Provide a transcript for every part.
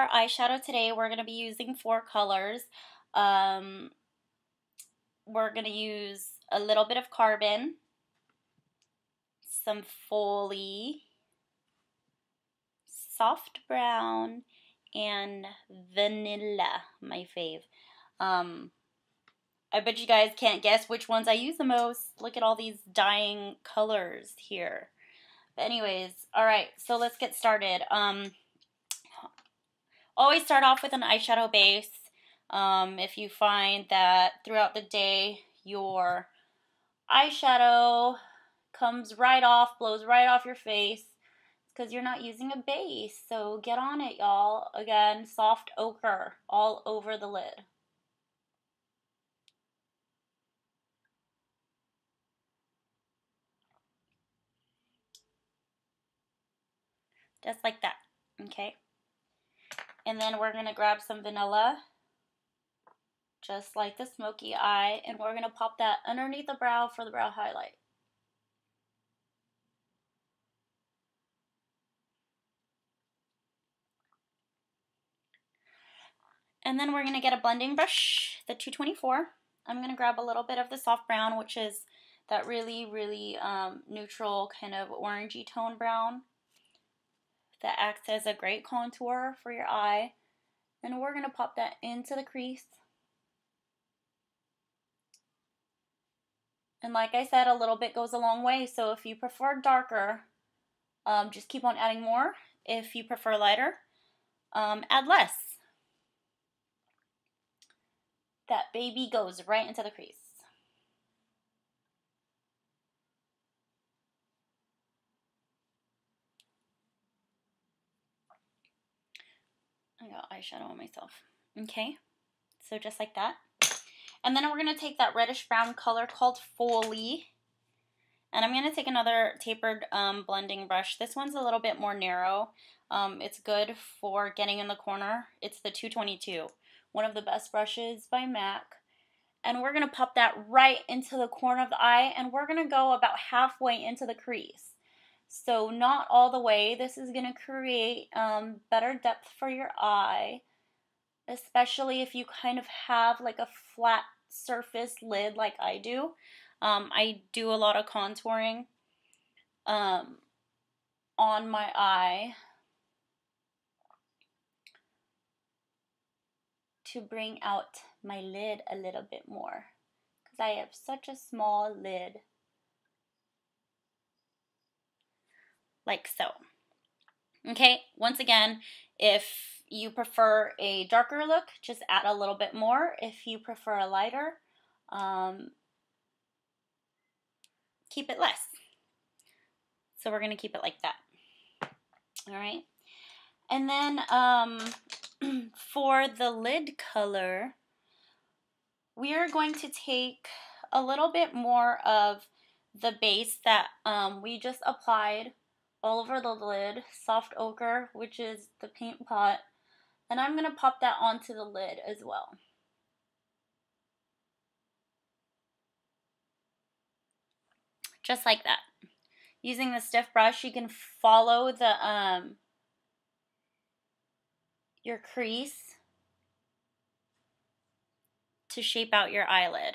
our eyeshadow today, we're going to be using 4 colors. We're going to use a little bit of Carbon, some Folie, Soft Brown, and Vanilla, my fave. I bet you guys can't guess which ones I use the most. Look at all these dying colors here. But anyways, alright, so let's get started. Always start off with an eyeshadow base. If you find that throughout the day your eyeshadow comes right off, blows right off your face, it's because you're not using a base. So get on it, y'all. Again, soft ochre all over the lid. Just like that, okay? And then we're going to grab some vanilla, just like the smoky eye, and we're going to pop that underneath the brow for the brow highlight. And then we're going to get a blending brush, the 224. I'm going to grab a little bit of the soft brown, which is that really, really neutral kind of orangey tone brown that acts as a great contour for your eye. And we're going to pop that into the crease. And like I said, a little bit goes a long way. So if you prefer darker, just keep on adding more. If you prefer lighter, add less. That baby goes right into the crease. I got eyeshadow on myself. Okay, so just like that. And then we're going to take that reddish brown color called Folie. And I'm going to take another tapered blending brush. This one's a little bit more narrow. It's good for getting in the corner. It's the 222, one of the best brushes by MAC. And we're going to pop that right into the corner of the eye, and we're going to go about halfway into the crease. So not all the way. This is going to create better depth for your eye, especially if you kind of have like a flat surface lid like I do. I do a lot of contouring on my eye to bring out my lid a little bit more, because I have such a small lid. Like so. Okay, once again, if you prefer a darker look, just add a little bit more. If you prefer a lighter, keep it less. So we're going to keep it like that. All right. And then for the lid color, we are going to take a little bit more of the base that we just applied all over the lid, soft ochre, which is the paint pot, and I'm going to pop that onto the lid as well. Just like that. Using the stiff brush, you can follow the your crease to shape out your eyelid.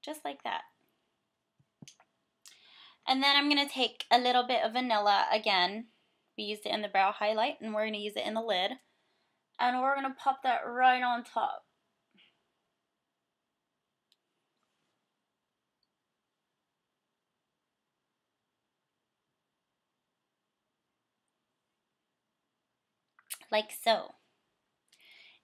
Just like that. And then I'm going to take a little bit of vanilla again. We used it in the brow highlight, and we're going to use it in the lid. And we're going to pop that right on top. Like so.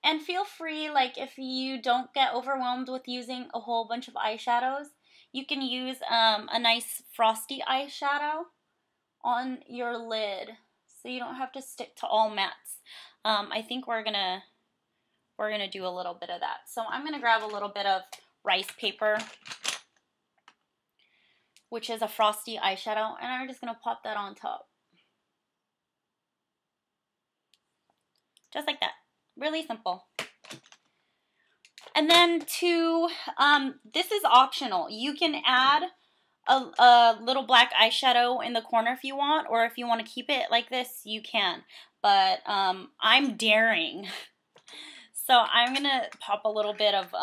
And feel free, like if you don't get overwhelmed with using a whole bunch of eyeshadows, you can use a nice frosty eyeshadow on your lid, so you don't have to stick to all mattes. I think we're gonna do a little bit of that. So I'm gonna grab a little bit of rice paper, which is a frosty eyeshadow, and I'm just gonna pop that on top. Just like that. Really simple. And then this is optional. You can add a little black eyeshadow in the corner if you want, or if you want to keep it like this, you can. But I'm daring. So I'm going to pop a little bit of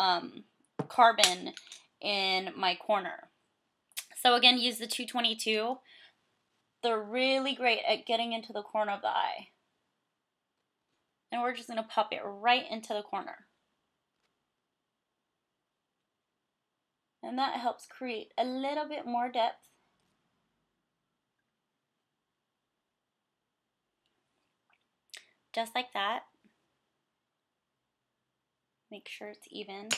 carbon in my corner. So again, use the 222. They're really great at getting into the corner of the eye. And we're just going to pop it right into the corner. And that helps create a little bit more depth. Just like that. Make sure it's even.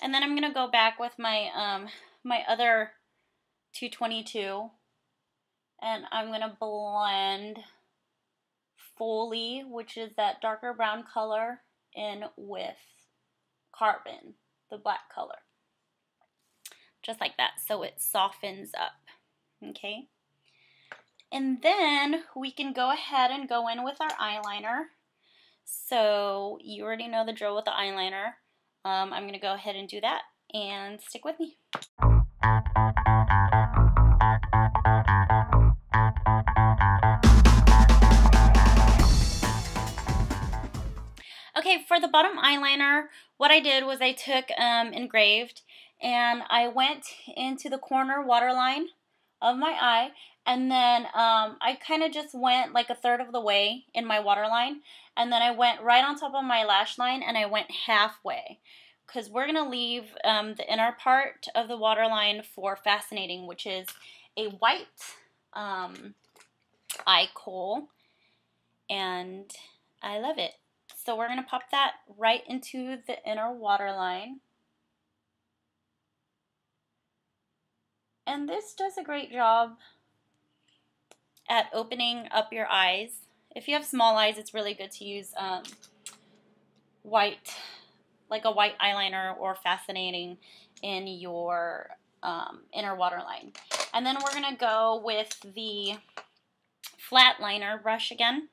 And then I'm going to go back with my my other 222. And I'm going to blend Folie, which is that darker brown color, in with carbon, the black color. Just like that, so it softens up, okay? And then we can go ahead and go in with our eyeliner. So you already know the drill with the eyeliner. I'm going to go ahead and do that, and stick with me. Okay, for the bottom eyeliner, what I did was I took Engraved, and I went into the corner waterline of my eye, and then I kind of just went like a third of the way in my waterline, and then I went right on top of my lash line, and I went halfway, because we're going to leave the inner part of the waterline for Fascinating, which is a white Eye Kohl, and I love it. So we're going to pop that right into the inner waterline. And this does a great job at opening up your eyes. If you have small eyes, it's really good to use white, like a white eyeliner or Fascinating in your inner waterline. And then we're going to go with the flat liner brush again.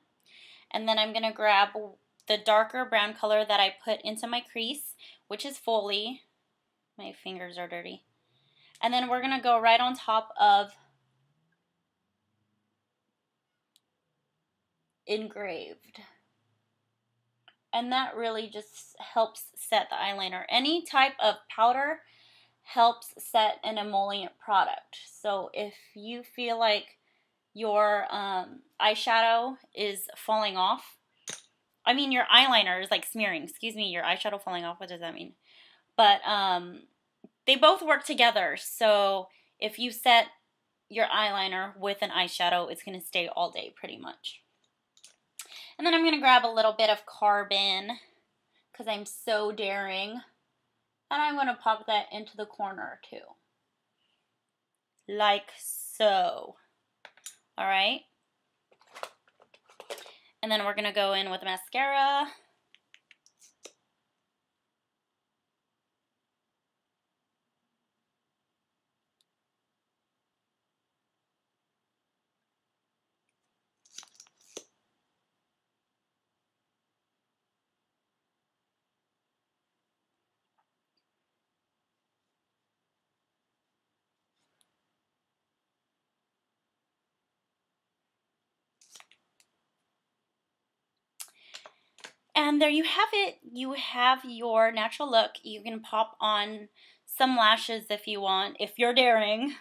And then I'm going to grab the darker brown color that I put into my crease, which is Folie. My fingers are dirty. And then we're going to go right on top of Engraved. And that really just helps set the eyeliner. Any type of powder helps set an emollient product. So if you feel like your eyeshadow is falling off, I mean your eyeliner is like smearing, excuse me, your eyeshadow falling off, what does that mean? But they both work together, so if you set your eyeliner with an eyeshadow, it's going to stay all day pretty much. And then I'm going to grab a little bit of carbon, because I'm so daring, and I'm going to pop that into the corner too. Like so. Alright? And then we're going to go in with mascara. And there you have it. You have your natural look. You can pop on some lashes if you want, if you're daring.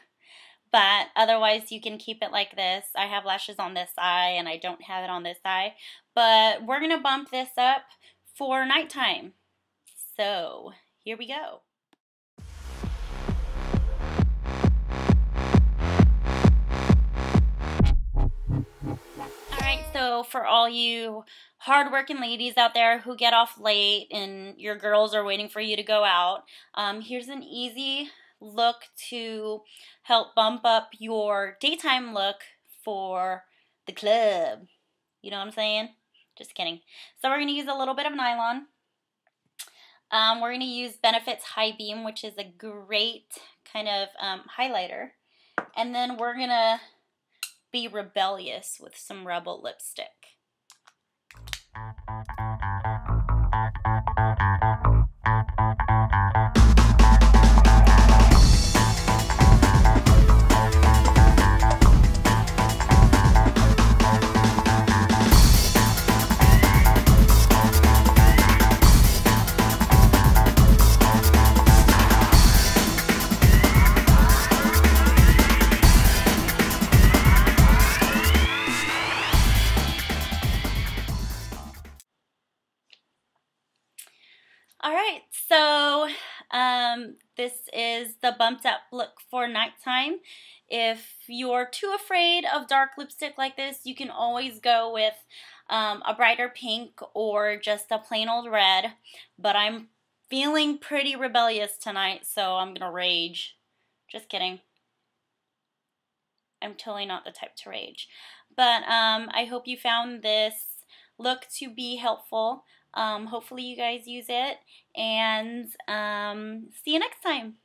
But otherwise, you can keep it like this. I have lashes on this eye, and I don't have it on this eye. But we're going to bump this up for nighttime. So, here we go. Alright, so for all you hardworking ladies out there who get off late and your girls are waiting for you to go out, here's an easy look to help bump up your daytime look for the club. You know what I'm saying? Just kidding. So we're going to use a little bit of nylon. We're going to use Benefit's High Beam, which is a great kind of highlighter. And then we're going to be rebellious with some Rebel lipstick. Alright, so this is the bumped up look for nighttime. If you're too afraid of dark lipstick like this, you can always go with a brighter pink or just a plain old red. But I'm feeling pretty rebellious tonight, so I'm gonna rage. Just kidding. I'm totally not the type to rage. But I hope you found this look to be helpful. Hopefully you guys use it, and see you next time.